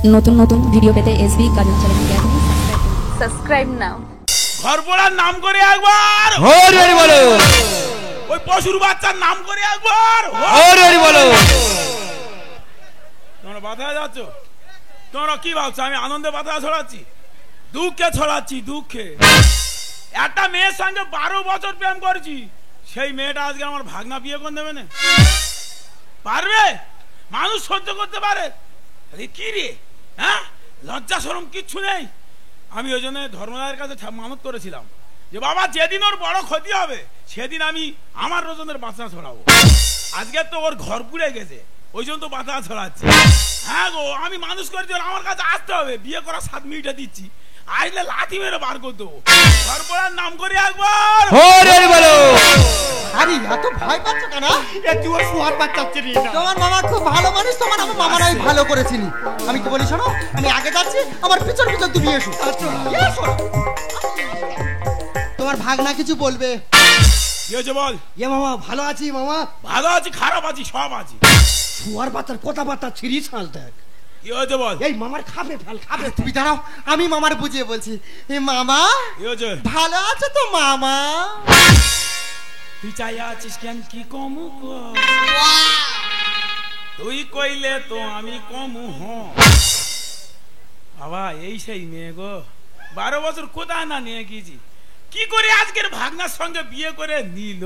নতুন নতুন ভিডিও পেতে এসবি কাজল চ্যানেলকে এখনই সাবস্ক্রাইব নাও। ঘর পড়ার নাম করে একবার হরি বলো, ওই পশুর বাচ্চার নাম করে একবার হরি বলো। তোমরা বাধা যাচ্ছ, তোমরা কি ভাবছো আমি আনন্দে বাধা ছড়াচ্ছি? দুঃখে ছড়াচ্ছি, দুঃখে। একটা মেয়ের সঙ্গে 12 বছর প্রেম করেছি, সেই মেয়েটা আজকে আমার ভাগনা বিয়ে করে দেবে না? পারবে? মানুষ সহ্য করতে পারে? কি রে, হ্যাঁ? লজ্জা শরম কিচ্ছু নেই। আমি ওই জন্য ধর্মদায়ের কাছে মানত করেছিলাম যে বাবা যেদিন ওর বড় ক্ষতি হবে সেদিন আমি আমার রোজনের বাঁচনা ছড়াবো। আজকে তো ওর ঘর পুড়ে গেছে, ওই জন্য তো বাঁচনা ছড়াচ্ছে। হ্যাঁ গো, আমি মানুষ করেছি আমার কাছে আসতে হবে, বিয়ে করার 7 মিনিটে দিচ্ছি, আসলে লাঠি মেরে বার করে দেবো। ঘর পড়ার নাম করে একবার হরি বলো। আরে এত ভয় পাচ্ছ কেন? তুই ওর শুয়ার বাচ্চা চিনি না? তোমার মামা খুব ভালো মানুষ, তোমার আমার মামার আমি ভালো করে চিনি। আমি কি বলি শোনো, আমি আগে যাচ্ছি, আমার পিছন পিছন তুমি এসো। এসো। তোমার ভাগনা কিছু বলবে। কি হয়েছে বল? এ মামা ভালো আছি মামা। ভালো আছি, খারাপ আছি, সব আছি। শুয়ার বাচ্চার কথাবার্তা ছিঁড়ি ছাল দেখ। কি হয়েছে বল? এই মামার খাবে ফেল খাবে। তুমি দাঁড়াও, আমি মামার বুঝিয়ে বলছি। এ মামা কি হয়েছে? ভালো আছো তো মামা? তুই চাই আছিস কেন কি কমু তুই কইলে তো আমি কমু হ বাবা। এই সেই মেয়ে গো, 12 বছর কোথায় না নিয়ে গিয়েছি, কি করে আজকের ভাগনার সঙ্গে বিয়ে করে নিল।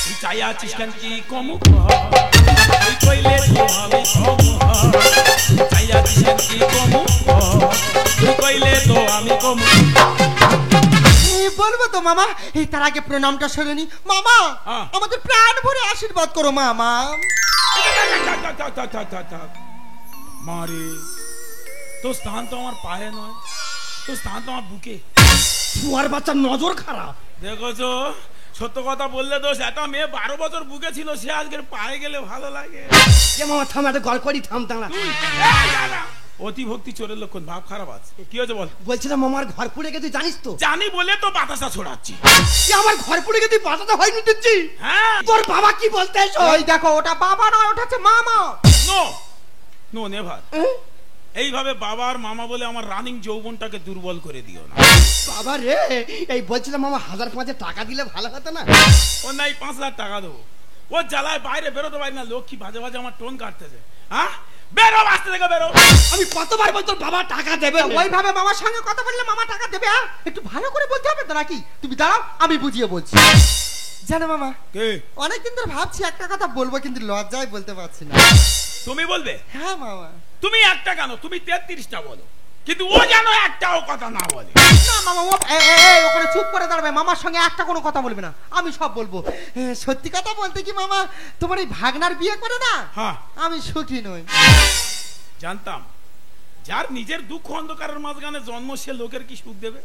তুই চাই আছিস কেন কি কমু তুই কইলে তো আমি কমু চাই আছিস কেন কি কমু তুই কইলে তো আমি কমু। বলবো তো মামা, এই তার আগে প্রণামটা সেরে নি। মামা আমাদের প্রাণ ভরে আশীর্বাদ করো মামা। মারে, তোর স্থান তো আমার পায়ে নয়, তোর স্থান তো আমার বুকে। শুয়ার বাচ্চার নজর খারাপ। দেখছো, সত্য কথা বললে দোষ। একটা মেয়ে 12 বছর বুকে ছিল, সে আজকের পায়ে গেলে ভালো লাগে। মামা থাম, একটা গল্প করি, থাম দাঁড়া। অতি ভক্তি চোরের লক্ষণ, ভাব খারাপ আছে। কি হয়েছে বল? বলছিলাম মামার ঘর পুড়ে গেছে, জানিস তো? জানি বলে তো বাতাসা ছড়াচ্ছি। আমার ঘর পুড়ে গেছে, বাতাসা হয়নি দিচ্ছি। হ্যাঁ, তোর বাবা কি বলতে এসো? ওই দেখো, ওটা বাবা নয়, ওটা হচ্ছে মামা। No no never. এইভাবে বাবা আর মামা বলে আমার রানিং যৌবনটাকে দুর্বল করে দিও না। বাবা রে, এই বলছিলাম মামা 1000-5 টাকা দিলে ভালো হতো না? ও নাই 5 লাখ টাকা দেবো। ও জ্বালায় বাইরে বেরোতে পারি না, লক্ষ্মী বাজে বাজে আমার টোন কাটতেছে। হ্যাঁ, বেরো, বাঁচতে থেকে বেরো। আমি কতবার বলতো বাবা টাকা দেবে, ওইভাবে মামার সঙ্গে কথা বললে মামা টাকা দেবে? একটু ভালো করে বলতে হবে তো নাকি? তুমি দাঁড়াও, আমি বুঝিয়ে বলছি। জানো মামা, কে? অনেকদিন ধরে ভাবছি একটা কথা বলবো, কিন্তু লজ্জায় বলতে পারছি না। তুমি বলবে? হ্যাঁ মামা। তুমি একটা কেন, তুমি 33টা বলো, কিন্তু ও যেন একটাও কথা না বলে। না মামা, ওখানে চুপ করে দাঁড়াবে, মামার সঙ্গে একটা কোনো কথা বলবে না, আমি সব বলবো। সত্যি কথা বলতে কি মামা, তোমার এই ভাগনার বিয়ে করে না হ্যাঁ আমি সুখী নই। জানতাম, যার নিজের দুঃখ অন্ধকারের মাঝখানে জন্ম, সে লোকের কি সুখ দেবে?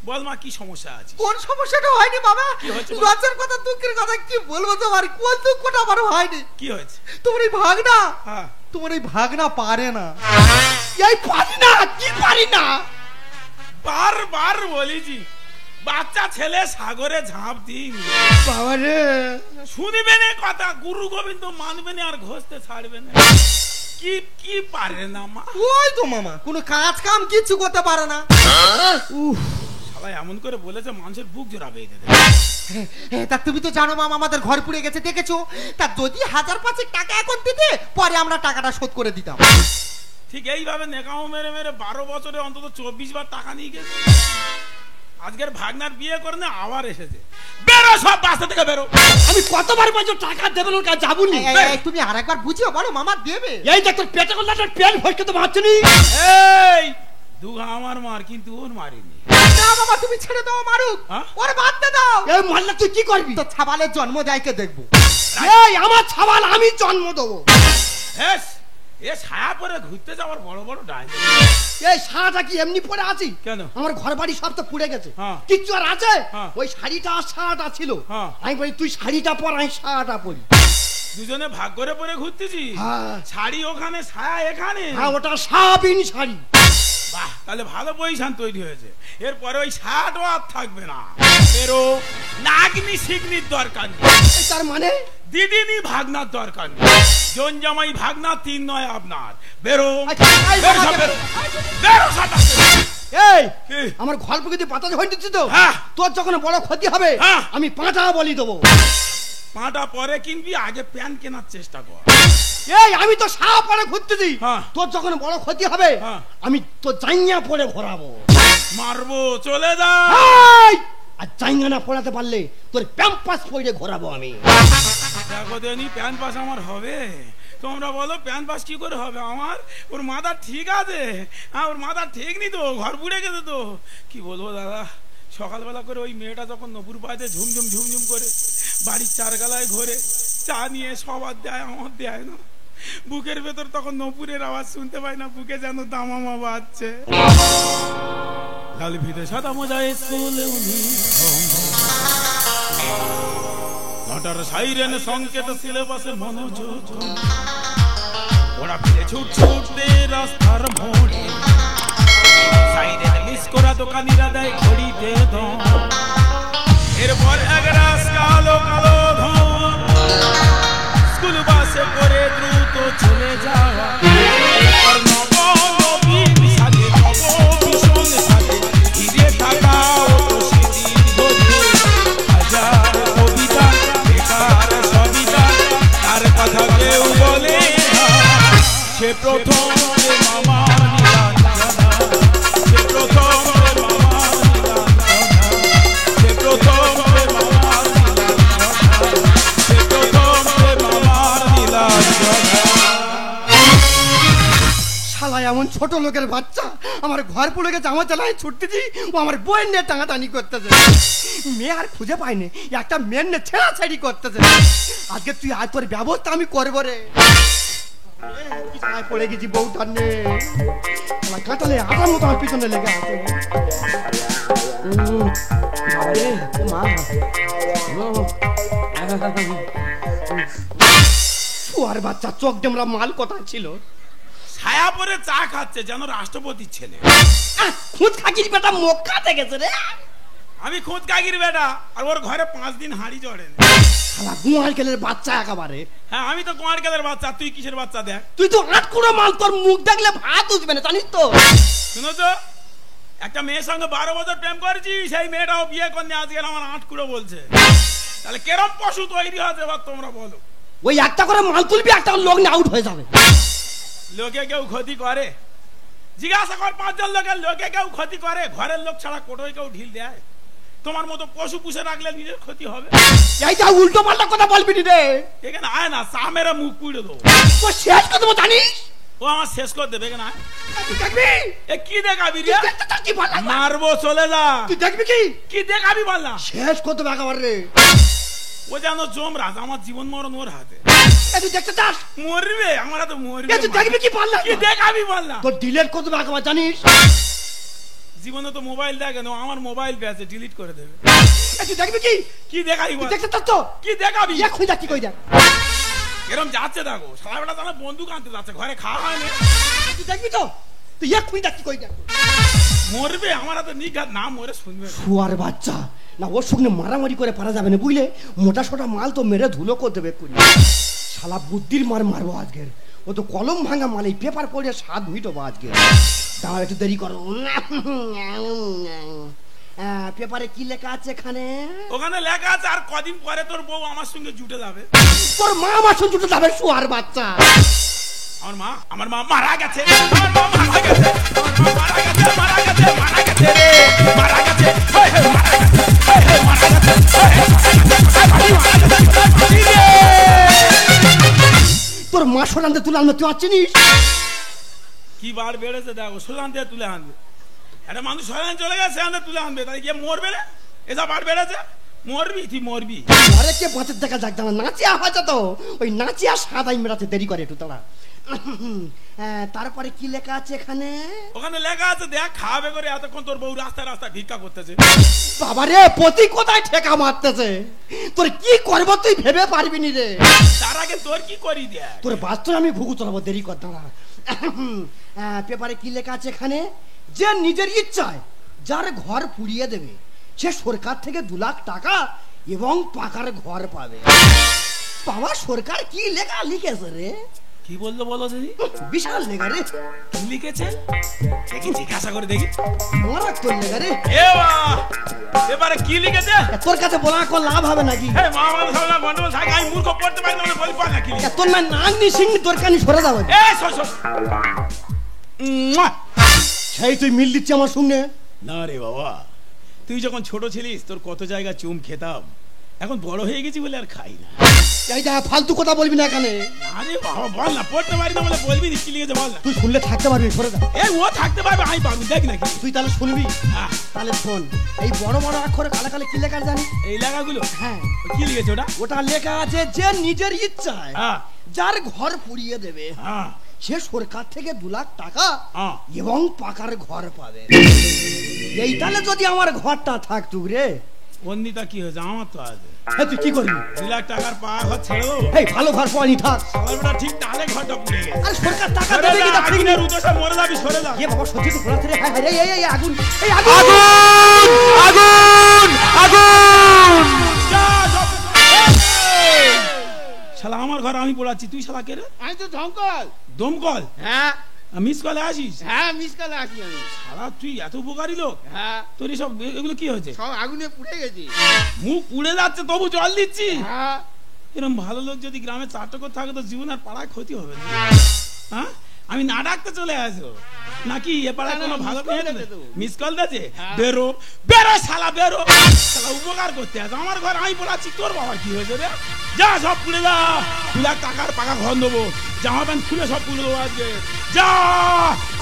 বল মা, কি সমস্যা আছে? কোন সমস্যাটা হয়নি বাবা, লজ্জার কথা দুঃখের কথা কি বলবো তোমার, কোন দুঃখটা আমার হয়নি। কি হয়েছে? তোমার এই ভাগনা, হ্যাঁ, তোমার এই ভাগনা পারে না। এই পারি না, কি পারি না? বারবার বলেছি, বাচ্চা ছেলে সাগরে ঝাঁপ দিই। বাবা রে, শুনবে না কথা, গুরু গোবিন্দ মানবে না আর ঘষতে ছাড়বে না। কি কি পারে না মা? ওই তো মামা, কোনো কাজ কাম কিছু করতে পারে না। উফ, শালা এমন করে বলেছে মানুষের বুক জোড়া বেঁধে দেবে। তা তুমি তো জানো মামা আমাদের ঘর পুড়ে গেছে, দেখেছো? তা যদি 1000-5 টাকা এখন দিতে, পরে আমরা টাকাটা শোধ করে দিতাম। ঠিক এইভাবে নেকামো মেরে মেরে 12 বছরে অন্তত 24 বার টাকা নিয়ে গেছে। আজকের ভাগনার বিয়ে করে না আবার এসেছে। বেরো, সব বাসা থেকে বেরো। আমি কতবার বলছো টাকা দেবে না, কাজ যাবুনি। তুমি আরেকবার বুঝিও বলো, মামা দেবে। এই দেখ তোর পেটে করলে পেট ভরকে তো ভাবছিনি। এই দুঘা আমার মার, কিন্তু ওর মারিনি। না বাবা, তুমি ছেড়ে দাও, মারুক, ওর বাদ দাও। এই মারলে তুই কি করবি? তো ছাবালের জন্ম দেয়কে দেখবো। এই আমার ছাবাল আমি জন্ম দেবো। হেস, এ ছায়া পরে ঘুরতে যাওয়ার বড় বড় ডাইন। এই শাড়িটা কি এমনি পরে আছি? কেন? আমার ঘর বাড়ি সব তো পুড়ে গেছে, হ্যাঁ। কিচ্ছু আর আছে? হ্যাঁ। ওই শাড়িটা আর শাড়িটা ছিল। হ্যাঁ। আমি বলি তুই শাড়িটা পর, আমি শাড়িটা পরি। দুজনে ভাগ করে পরে ঘুরতেছি। হ্যাঁ। শাড়ি ওখানে, ছায়া এখানে। হ্যাঁ, ওটা সাবিন শাড়ি। বাহ, তাহলে ভালো পজিশন তৈরি হয়েছে। এরপরে ওই শার্টও আর থাকবে না। বেরো, নাগনি শিগনির দরকার নেই। তার মানে দিদিনি ভাগনার দরকার নেই। জন জামাই ভাগনা, তিন নয় আপনার। বেরো আচ্ছা, এই বেরো সব বাবাকে- বেরো। বেরো সব বেরো। এই কি? আমার ঘর প্রকৃতি পাতা হয়ে দিচ্ছি তো, হ্যাঁ। তোর যখন বড় ক্ষতি হবে হ্যাঁ। আমি 5 টাকা বলি দেবো। পাটা পরে কিনবি, আগে প্যান্ট কেনার চেষ্টা কর। এই আমি তো সারা পরে ঘুরতেছি, হ্যাঁ। তোর যখন বড় ক্ষতি হবে হ্যাঁ। আমি তো জাইয়া পরে ঘোরাবো। মারবো, চলে যা। এই! আর জাইয়া না পড়াতে পারলে তোর প্যাম্পাস পরে ঘোরাবো আমি। দেখো দেনি প্যান্ট পাস আমার হবে? তোমরা বলো প্যান্ট পাস কি করে হবে আমার? ওর মাথা ঠিক আছে? হ্যাঁ, ওর মাথা ঠিক নি তো, ঘর পুড়ে গেছে তো। কি বলবো দাদা, সকালবেলা করে ওই মেয়েটা যখন নপুর পায়ে ঝুমঝুম ঝুমঝুম করে বাড়ির চারগালায় ঘোরে চা নিয়ে সবার দেয়, আমার দেয় না। বুকের ভেতর তখন নপুরের আওয়াজ শুনতে পাই না, বুকে যেন দামামা বাজছে। লাল ভিতে সাদা মজায় স্কুলে উনি ঘটার সাইরেন সংকেত সিলেবাসে মনোযোগ। ওরা ফিরে ছুট ছুটতে রাস্তার মোড়ে, সাইরেন মিস করা দোকানিরা দেয় ঘড়িতে দম। এরপর এক রাস কালো কালো ধোঁয়া, স্কুল বাসে করে দ্রুত চলে যাওয়া। এরপর নবনবীন সাজে, নবভূষণ সাজে, ঘিরে থাকা অত স্মৃতির বোঝে। হাজার কবিতা, বেকার সবিতা, তার কথা কেউ বলে না। সে প্রথম মামার নীলাঞ্জনা, সে প্রথম মামার নীলাঞ্জনা, সে প্রথম মামার নীলাঞ্জনা, সে প্রথম মামার নীলাঞ্জনা। শালা এমন ছোট লোকের বাচ্চা আমার ঘর পড়ে গেছে, আমার চালায় ছুটতেছি, ও আমার বইয়ের নিয়ে টাঙাটানি করতেছে। মেয়ে আর খুঁজে পাইনি, একটা মেয়ের নিয়ে ছেড়াছাড়ি করতেছে। আজকে তুই আয়, তোর ব্যবস্থা আমি করবো রে। পড়ে গেছি বউটার নে কাটালে আটার মতো আমার পিছনে লেগে আছে। শুয়ার বাচ্চা চোখ ডেমরা মাল কথা ছিল। ছায়া পরে চা খাচ্ছে যেন রাষ্ট্রপতির ছেলে। খুঁজ খাকির বেটা মুখ খাতে গেছে রে। আমি খুদ কাকির বেটা, আর ওর ঘরে 5 দিন হাঁড়ি চড়ে। শালা গুয়াল কেলের বাচ্চা একেবারে। হ্যাঁ, আমি তো কুমার কেলের বাচ্চা, তুই কিসের বাচ্চা? দেখ, তুই তো আটকুড়ো মাল, তোর মুখ দেখলে ভাত উঠবে না জানিস তো। শুনো তো, একটা মেয়ের সঙ্গে 12 বছর প্রেম করেছি, সেই মেয়েটাও বিয়ে করনি, আজকে আমার 8 কুড়ো বলছে। তাহলে কেরম পশু তৈরি হয়েছে এবার তোমরা বলো। ওই একটা করে মাল তুলবি, একটা লোক না আউট হয়ে যাবে। লোকে কেউ ক্ষতি করে? জিজ্ঞাসা কর 5 জন লোকের, লোকে কেউ ক্ষতি করে? ঘরের লোক ছাড়া কোটোয় কেউ ঢিল দেয়? তোমার মতো পশু পুষে রাখলে নিজের ক্ষতি হবে। এইটা উল্টো পাল্টা কথা বলবি রে। এখানে আয় না, চা মেরে মুখ পুড়ে দেবো। ও শেষ কথা জানিস, ও আমার শেষ করে দেবে। এখানে আয়। তুই দেখবি এ কি দেখাবি রে? তুই দেখতে চাস কি বল না? মারবো, চলে যা। তুই দেখবি কি কি দেখাবি বল না? শেষ কত একেবারে রে। ও যেন জমরাজ, আমার জীবন মরণ ওর হাতে। তুই দেখতে চাস? মরবে, আমার হাতে মরবে। তুই দেখবি কি বল না? কি দেখাবি বল না? তোর ডিলেট কত একেবারে জানিস? জীবনে তো মোবাইল দেখে না, আমার মোবাইল পেয়েছে, ডিলিট করে দেবে। তুই দেখবি কি? কি দেখাবি তুই বল? দেখতে চাস তো? কি দেখাবি? এক খুঁজা কি কই দেখ। এরম যাচ্ছে দেখো, সারা বেলা তারা বন্দুক আনতে যাচ্ছে, ঘরে খাওয়া হয়নি। তুই দেখবি তো? তুই এক খুঁজা কি কই দেখ। মরবে, আমার হাতে নিঘাত না মরে শুনবে। শুয়ার বাচ্চা না, ওর সঙ্গে মারামারি করে পারা যাবে না বুঝলে। মোটা সোটা মাল তো মেরে ধুলো করে দেবে কুড়ি। শালা বুদ্ধির মার মারবো আজকের। ও তো কলম ভাঙা মাল, এই পেপার পড়ে স্বাদ মিটবো আজকে। দাঁড়া একটু দেরি করো। পেপারে কি লেখা আছে এখানে? ওখানে লেখা আছে আর কদিন পরে তোর বউ আমার সঙ্গে জুটে যাবে। তোর মা আমার সঙ্গে জুটে যাবে শুয়ার বাচ্চা। আমার মা মারা গেছে, আমার মা মারা গেছে, আমার মা মারা গেছে, মারা গেছে, মারা গেছে রে, মারা গেছে, হই হই মারা গেছে, হই হই মারা গেছে, হই হই মারা গেছে। তোর মা সোনান্তে তুলে আনবে, তুই চিনিস? কি বার বেড়েছে দেখো, সোলান দিয়ে তুলে আনবে। একটা মানুষ সোলান চলে গেছে, আনতে তুলে আনবে, তাই গিয়ে মরবে না? এসব বার বেড়েছে, মরবি তুই মরবি। ঘরে কে বাঁচের দেখা যাক, জানা নাচিয়া হয়েছে তো, ওই নাচিয়া সাদাই মেরাতে দেরি করে একটু তারা। তারপরে কি লেখা আছে এখানে? ওখানে লেখা আছে দেখ, খাওয়াবে করে এতক্ষণ তোর বউ রাস্তায় রাস্তায় ভিক্ষা করতেছে। বাবারে পতি কোথায় ঠেকা মারতেছে, তোর কি করব তুই ভেবে পারবি নি রে। তার আগে তোর কি করি দেখ, তোর বাস্তব আমি ঘুঘু চলাবো, দেরি কর দাঁড়া। পেপারে কি লেখা আছে এখানে? যে নিজের ইচ্ছায় যার ঘর পুড়িয়ে দেবে, সে সরকার থেকে 2 লাখ টাকা এবং পাকার ঘর পাবে। বাবা সরকার কি লেখা লিখেছে রে? কি বললো বলো দিদি? বিশাল লেখা রে। কি লিখেছে দেখি, জিজ্ঞাসা করে দেখি। মারাত্মক লেখা রে। এ বাবা, এবারে কি লিখেছে? তোর কাছে বলা কোন লাভ হবে নাকি? এই মা মানুষ হলো গন্ডগোল থাকে, আমি মূর্খ পড়তে পারি না বলে বলি পার না কি লিখেছে? তোর না নাংনি সিংনি তোর কানি সরে যাবে। এই সর সর। সেই তুই মিল দিচ্ছি আমার সঙ্গে? না রে বাবা, তুই যখন ছোট ছিলিস তোর কত জায়গা চুম খেতাম, এখন বড় হয়ে গেছি বলে আর খাই না। এই যা ফালতু কথা বলবি না এখানে। আরে বাবা বল না, পড়তে পারি না বলে বলবি কি লিখেছে বল না। তুই শুনলে থাকতে পারবি, সরে যা। এই ও থাকতে পারবে, আমি পারবো, দেখ নাকি। তুই তাহলে শুনবি? হ্যাঁ তাহলে শোন, এই বড় বড় অক্ষরে কালে কালে কি লেখা জানি? এই লেখাগুলো? হ্যাঁ। কি লিখেছে ওটা? ওটা লেখা আছে যে নিজের ইচ্ছায় হ্যাঁ যার ঘর পুড়িয়ে দেবে হ্যাঁ সে সরকার থেকে 2 লাখ টাকা হ্যাঁ। এবং পাকার ঘর পাবে। এই তাহলে যদি আমার ঘরটা থাকতো রে। বন্দিতা কি হয়েছে? আমার তো আছে। হ্যাঁ, তুই কি করবি? 2 লাখ টাকার পাওয়া ঘর ছেড়ে দেবো? এই ভালো ঘর পাওয়ানি থাক। সবাইটা ঠিক তাহলে ঘরটা পুড়ে গেছে। আরে সরকার টাকা সরে দেবে যা, কি তা ঠিক আগুনের নেই। উদ্দেশ্যে মরে যাবি, সরে যা। এ বাবা সত্যি তো পড়াতে রে। হ্যাঁ হ্যাঁ, এই আগুন, এই আগুন। আগুন আগুন যা, সব। এই! শালা আমার ঘর আমি পড়াচ্ছি, তুই শালা কে রে? আমি তো ধমকল। দমকল? হ্যাঁ মিস কলে আসিস? হ্যাঁ, মিস কলে আসি আমি। শালা তুই এত উপকারী লোক, হ্যাঁ, তোর সব এগুলো কি হয়েছে? সব আগুনে পুড়ে গেছি। মুখ পুড়ে যাচ্ছে তবু জল দিচ্ছি। হ্যাঁ, এরকম ভালো লোক যদি গ্রামে 4 টাকা থাকে তো জীবন আর পাড়ায় ক্ষতি হবে না। হ্যাঁ, আমি না ডাকতে চলে আসো নাকি? এ পাড়ায় কোনো ভালো মেয়ে মিস কল দিয়েছে? বেরো বেরো শালা, বেরো শালা, উপকার করতে আছে। আমার ঘর আমি পড়াচ্ছি, তোর বাবার কি হয়েছে রে? যা সব পুড়ে যা, 2 লাখ টাকার পাকা ঘর দেবো, জামা প্যান্ট খুলে সব পুড়ে দেবো আজকে। যা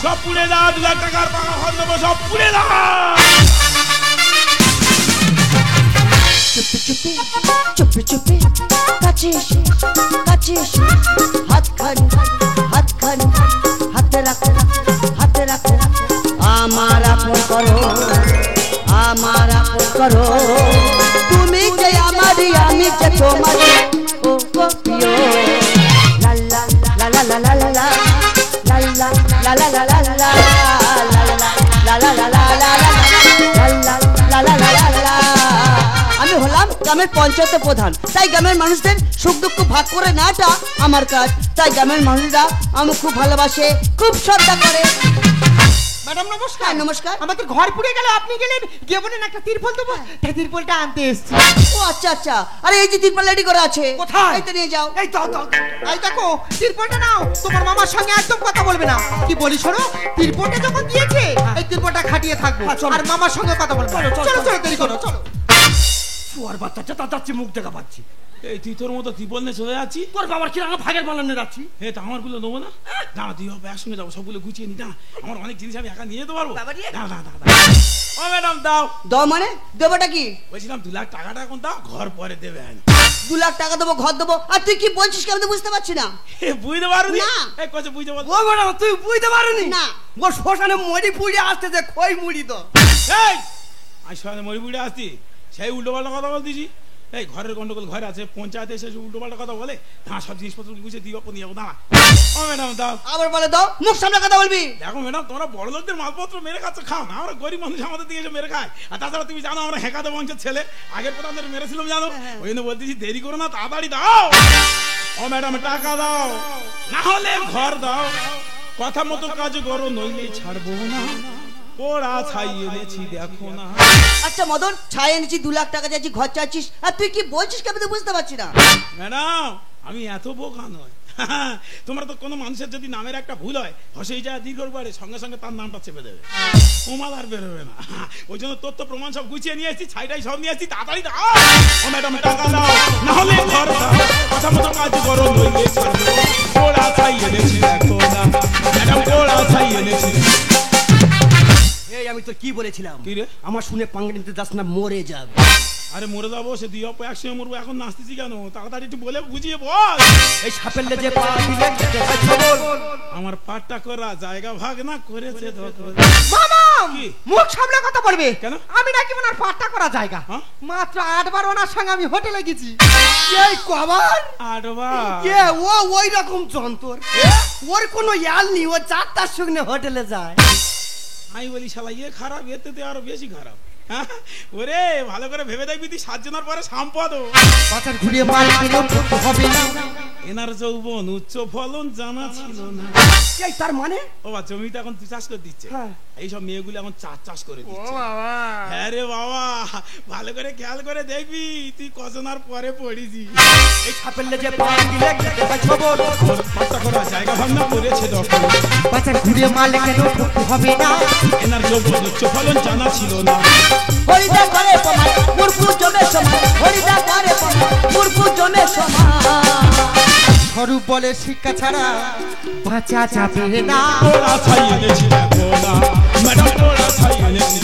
সব পুড়ে যা, 2 লাখ টাকার পাকা ঘর দেবো, সব পুড়ে যা। চুপি চুপি চুপি চুপি কাছে এসে হাতখানি হাতে রাখ আমার আপন করো তুমি যে আমারই আমি যে তোমার। ও গো প্রিয় লা লা লা লা লা লা লা লা লা লা লা লা লা লা লা আমি হলাম গ্রামের পঞ্চায়েত প্রধান, তাই গ্রামের মানুষদের সুখ দুঃখ ভাগ করে নেওয়াটা আমার কাজ। তাই গ্রামের মানুষরা আমাকে খুব ভালোবাসে, খুব শ্রদ্ধা করে। ম্যাডাম নমস্কার। নমস্কার। আমাদের ঘর পুড়ে গেল, আপনি গেলেন গিয়ে বলেন একটা তিরপল দেবো, তাই তিরপলটা আনতে এসেছি। ও আচ্ছা আচ্ছা, আরে এই যে তিরপল রেডি করা আছে। কোথায়? এই তো নিয়ে যাও। এই দাও দাও, এই দেখো তিরপলটা নাও। তোমার মামার সঙ্গে একদম কথা বলবে না। কি বলি শোনো, তিরপলটা যখন দিয়েছে এই তিরপলটা খাটিয়ে থাকবো, আর মামার সঙ্গে কথা বলবো। চলো চলো দেরি করো, চলো। শুয়ার বাচ্চা চেতা যাচ্ছি, মুখ দেখা পাচ্ছি। এই তুই তোর মতো ত্রিপল নিয়ে চলে যাচ্ছি? তোর বাবার কি আমার ভাগের বানানো যাচ্ছি? হে তা আমার গুলো নেবো না? না তুই একসঙ্গে যাবো, সবগুলো গুছিয়ে নি। না আমার অনেক জিনিস আমি একা নিয়ে যেতে পারবো। বাবা রে। না না না, ও ম্যাডাম দাও। দাও মানে দেবোটা কি? বলছিলাম 2 লাখ টাকাটা এখন দাও, ঘর পরে দেবে। 2 লাখ টাকা দেবো, ঘর দেবো, আর তুই কি বলছিস আমি তো বুঝতে পারছি না। বুঝতে পারবি না। এই কত বুঝতে পারবো? ও ম্যাডাম তুই বুঝতে পারোনি? না। ও শ্মশানে মরি পুড়ে আসতে যে খই মুড়ি তো। এই আমি সবাই মরি বুড়ে আসছি, সেই উল্টো পাল্টা কথা বলতেছি। এই ঘরের গন্ডগোল ঘরে আছে, পঞ্চায়েতে এসে উল্টো পাল্টা কথা বলে। হ্যাঁ সব জিনিসপত্র গুছিয়ে দিও, নিয়ে যাবো। দাঁড়া ও ম্যাডাম দাও। আবার বলে দাও, মুখ সামনে কথা বলবি। দেখো ম্যাডাম, তোমরা বড় লোকদের মালপত্র মেরে খাচ্ছ, খাও না। আমরা গরিব মানুষ, আমাদের দিকে এসে মেরে খায়। আর তাছাড়া তুমি জানো আমরা হেকাতে বংশের ছেলে, আগের প্রধানদের মেরেছিলাম জানো। ওই জন্য বলতেছি দেরি করো না, তাড়াতাড়ি দাও। ও ম্যাডাম টাকা দাও, না হলে ঘর দাও। কথা মতো কাজ করো, নইলে ছাড়বো না। পোড়া ছাই এনেছি দেখো না। আচ্ছা মদন, ছাই এনেছি, 2 লাখ টাকা চাইছি, ঘর চাচ্ছিস, আর তুই কি বলছিস আমি তো বুঝতে পারছি না। ম্যাডাম আমি এত বোকা নয়। তোমরা তো কোনো মানুষের যদি নামের একটা ভুল হয়, হসেই যায় দীর্ঘ পরে সঙ্গে সঙ্গে তার নামটা চেপে দেবে, ওমাল আর বেরোবে না। ওই জন্য তথ্য প্রমাণ সব গুছিয়ে নিয়ে এসেছি, ছাইটাই সব নিয়ে এসেছি, তাড়াতাড়ি দাও। ও ম্যাডাম টাকা দাও, না হলে ঘর দাও। কথা মতো কাজ করো, নইলে ছাড়বো। পোড়া ছাই এনেছি দেখো না। ম্যাডাম পোড়া ছাই এনেছি। এই আমি তো কি বলেছিলাম? কি রে? আমার শুনে পাঙ্গে নিতে যাস না, মরে যাবে। আরে মরে যাবো, সে 2 অপ একসঙ্গে মরবো, এখন নাচতেছি কেন? তাড়াতাড়ি একটু বলে বুঝিয়ে বল। এই সাপের লেজে পা দিলে দেখাই খবর। আমার পাটটা করা জায়গা ভাগ না করেছে দখল। মামা কি? মুখ সামলে কথা বলবে। কেন? আমি নাকি ওনার পাট্টা করা জায়গা। হ্যাঁ? মাত্র 8 বার ওনার সঙ্গে আমি হোটেলে গেছি। এই কবার আডবা কে ও ওই রকম যন্তর, ওর কোনো ইয়াল নেই, ও 4টার সঙ্গে হোটেলে যায়। আমি বলি শালা ইয়ে খারাপ, এতে তো আরো বেশি খারাপ। হ্যাঁ? ওরে ভালো করে ভেবে দেখবি তুই 7 জনের পরে সম্পদ বাজার ঘুরিয়ে মাল কিনেও ঠকতে হবে না। এনার যৌবন উচ্চ ফলন জানা ছিল না। এই তার মানে ও বা জমিতে এখন তুই চাষ করে দিচ্ছে, হ্যাঁ। এইসব মেয়েগুলো এখন চাষ করে ও দিচ্ছে। বাবা, হ্যাঁ রে বাবা, ভালো করে খেয়াল করে দেখবি তুই কজনার পরে পড়িছি। এই ছাপেলে যে পা দিলে একটা খবর, পাতা করা জায়গা ভাঙনা করেছে দখল। বাজার ঘুরিয়ে মাল কিনেও ঠকতে হবে না। এনার যৌবন উচ্চ ফলন জানা ছিল না। হরিদা করে প্রমাণ মুরকু জমে সমান, হরিদা করে প্রমাণ মুরকু জমে সমান। স্বরূপ বলে শিক্ষা ছাড়া বাঁচা যাবে না। ওরা ছাই এনেছি দেখো না, ম্যাডাম ওরা ছাই এনেছি।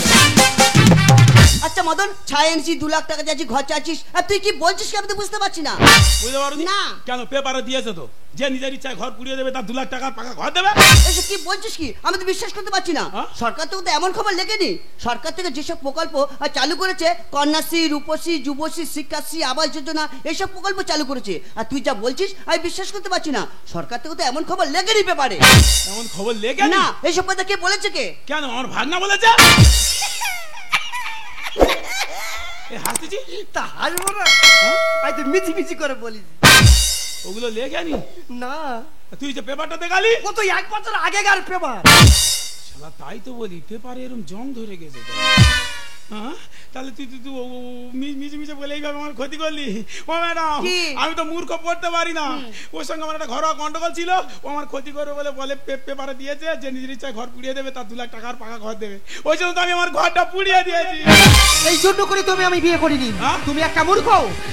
আচ্ছা মদন, ছাই এনেছি 2 লাখ টাকা যাচ্ছি, ঘর চাচ্ছিস, আর তুই কি বলছিস কি আমি তো বুঝতে পারছি না। বুঝতে পারোনি? না। কেন পেপারে দিয়েছে তো, যে নিজের ইচ্ছায় ঘর পুড়িয়ে দেবে তার 2 লাখ টাকার পাকা ঘর দেবে। এসব কি বলছিস কি, আমি তো বিশ্বাস করতে পারছি না। হ্যাঁ? সরকার থেকে তো এমন খবর লেগেনি। সরকার থেকে যেসব প্রকল্প চালু করেছে, কন্যাশ্রী, রূপশ্রী, যুবশ্রী, শিক্ষাশ্রী, আবাস যোজনা, এইসব প্রকল্প চালু করেছে, আর তুই যা বলছিস আমি বিশ্বাস করতে পারছি না। সরকার থেকে তো এমন খবর লেগেনি পেপারে। এমন খবর লেগে না, এইসব কথা কে বলেছে কে? কেন আমার ভাগনা বলেছে? এ হাসতেছি তা হাসবো না, আই তো মিছি মিছি করে বলিস। ওগুলো লেগেনি না, তুই যে পেপারটা দেখালি ও তো 1 বছর আগেকার পেপার। শালা তাই তো বলি পেপারে এরকম জং ধরে গেছে তো। হ্যাঁ তাহলে তুই তুই তুই মিজে মিজে বলে এইভাবে আমার ক্ষতি করলি। ও ম্যাডাম, কি? আমি তো মূর্খ পড়তে পারি না। ওর সঙ্গে আমার একটা ঘরোয়া গন্ডগোল ছিল, ও আমার ক্ষতি করবে বলে পেপারে দিয়েছে যে নিজের ইচ্ছায় ঘর পুড়িয়ে দেবে, তার 2 লাখ টাকার পাকা ঘর দেবে। ওই জন্য তো আমি আমার ঘরটা পুড়িয়ে দিয়েছি। এই জন্য করে তুমি আমি বিয়ে করিনি। হ্যাঁ? তুমি একটা মূর্খ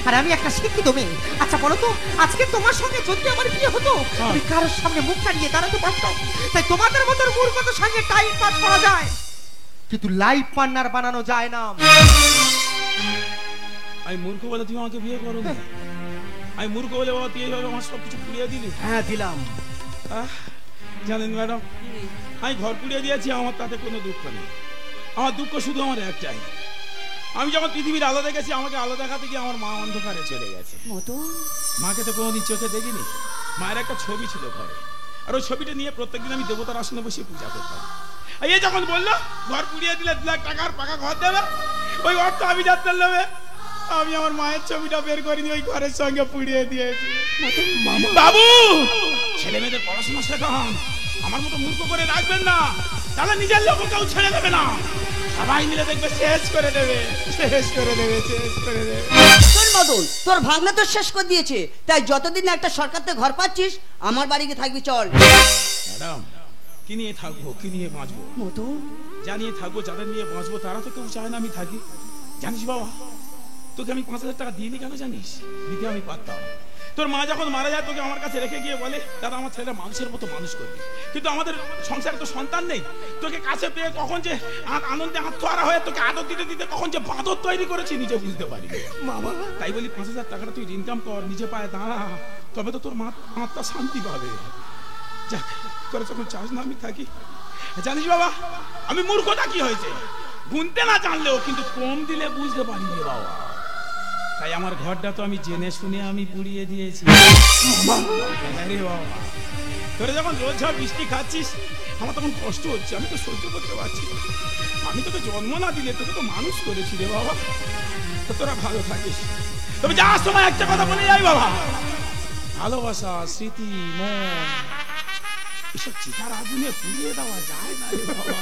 আর আমি একটা শিক্ষিত মেয়ে। আচ্ছা বলো তো, আজকে তোমার সঙ্গে যদি আমার বিয়ে হতো, হ্যাঁ। আমি কারোর সামনে মুখটা নিয়ে দাঁড়াতে পারতাম। তাই তোমাদের মতো মূর্খতার সঙ্গে টাইম পাস করা যায়, কিন্তু লাইফ পার্টনার বানানো যায় না। আমি মূর্খ বলে তুমি আমাকে বিয়ে করো না? আমি মূর্খ বলে বাবা তুই এইভাবে আমার সব কিছু পুড়িয়ে দিলি? হ্যাঁ দিলাম। জানেন ম্যাডাম, আমি ঘর পুড়িয়ে দিয়েছি, আমার তাতে কোনো দুঃখ নেই। আমার দুঃখ শুধু আমার একটাই, আমি যখন পৃথিবীর আলো দেখেছি, আমাকে আলো দেখাতে গিয়ে আমার মা অন্ধকারে চলে গেছে। মদন, মাকে তো কোনোদিন চোখে দেখিনি। মায়ের একটা ছবি ছিল ঘরে, আর ওই ছবিটা নিয়ে প্রত্যেকদিন আমি দেবতার আসনে বসে পূজা করতাম। আর এই যখন বললো ঘর পুড়িয়ে দিলে 2 লাখ টাকার পাকা ঘর দেবে, ওই অর্থ আমি যাতে নেবে, আমি আমার মায়ের ছবিটা বের করিনি, ওই ঘরের সঙ্গে পুড়িয়ে দিয়েছি। বাবু, ছেলে মেয়েদের পড়াশোনা শেখান, আমার মতো মূর্খ করে রাখবেন না, তাহলে নিজের লোক কেউ ছেড়ে দেবে না, সবাই মিলে দেখবে শেষ করে দেবে, শেষ করে দেবে, শেষ করে দেবে। শোন মদন, তোর ভাগনা তো শেষ করে দিয়েছে, তাই যতদিন না একটা সরকার থেকে ঘর পাচ্ছিস আমার বাড়িতে থাকবি, চল। ম্যাডাম, কি নিয়ে থাকবো, কি নিয়ে বাঁচবো? মদন, যা নিয়ে থাকবো, যাদের নিয়ে বাঁচবো, তারা তো কেউ চায় না আমি থাকি। জানিস বাবা, তোকে আমি 5,000 টাকা দিইনি কেন জানিস? দিতে আমি পারতাম। তোর মা যখন মারা যায় তোকে আমার কাছে রেখে গিয়ে বলে, দাদা আমার ছেলেটা মানুষের মতো মানুষ করবি। কিন্তু আমাদের সংসারে তো সন্তান নেই, তোকে কাছে পেয়ে কখন যে আনন্দে আত্মহারা হয়ে তোকে আদর দিতে দিতে কখন যে বাঁদর তৈরি করেছি নিজে বুঝতে পারি। মামা, তাই বলি 5,000 টাকাটা তুই ইনকাম কর, নিজে পায়ে দাঁড়া, তবে তো তোর আত্মা শান্তি পাবে। যাক, তোরা যখন চাস না আমি থাকি। জানিস বাবা, আমি মূর্খতা কি হয়েছে গুনতে না জানলেও কিন্তু কম দিলে বুঝতে পারিনি বাবা। তাই আমার ঘরটা তো আমি জেনে শুনে আমি পুড়িয়ে দিয়েছি। আরে বাবা, তোরা যখন রোজ ঝড় বৃষ্টি খাচ্ছিস আমার তখন কষ্ট হচ্ছে, আমি তো সহ্য করতে পারছি না। আমি তোকে জন্ম না দিলে তোকে তো মানুষ করেছি রে বাবা। তো তোরা ভালো থাকিস। তবে যাওয়ার সময় একটা কথা বলে যাই বাবা, ভালোবাসা, স্মৃতি, মন, এসব চিতার আগুনে পুড়িয়ে দেওয়া যায় না রে বাবা,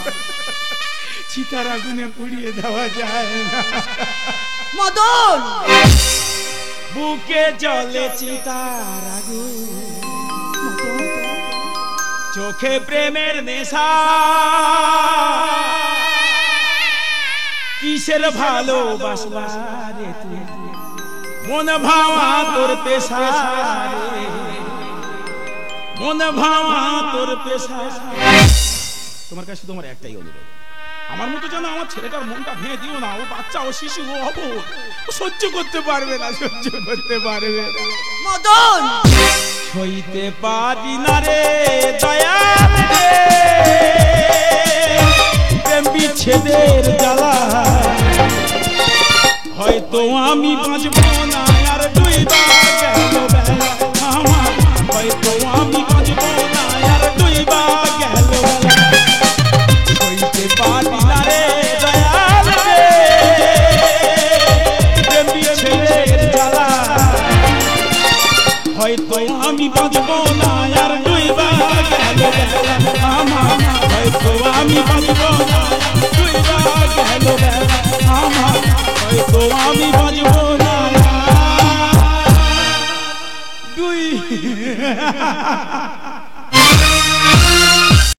চিতার আগুনে পুড়িয়ে দেওয়া যায় না। মদন, বুকে জ্বলে চিতার আগুন, চোখে প্রেমের নেশা, কিসের ভালোবাসা রে তুই, মন ভাওয়া তোর পেশা রে, মন ভাওয়া তোর পেশা। তোমার কাছে শুধু আমার একটাই অনুরোধ, আমার মতো যেন আমার ছেলেটার মনটা ভেঙে দিও না। ও বাচ্চা, ও শিশু, ও অবুঝ, ও সহ্য করতে পারবে না, সহ্য করতে পারবে না। মদন, সইতে পারি না রে দয়াল রে প্রেম বিচ্ছেদের জ্বালা, হয়তো আমি বাঁচব না আর ডুইবা গেল বেলা আমার, হয়তো আমি বাঁচব না আর ডুইবা গেল বেলা। সইতে পারি না রে দয়াল রে আমি বাজবো না তুই গেল আমার হয়তো আমি বাজবো না দুই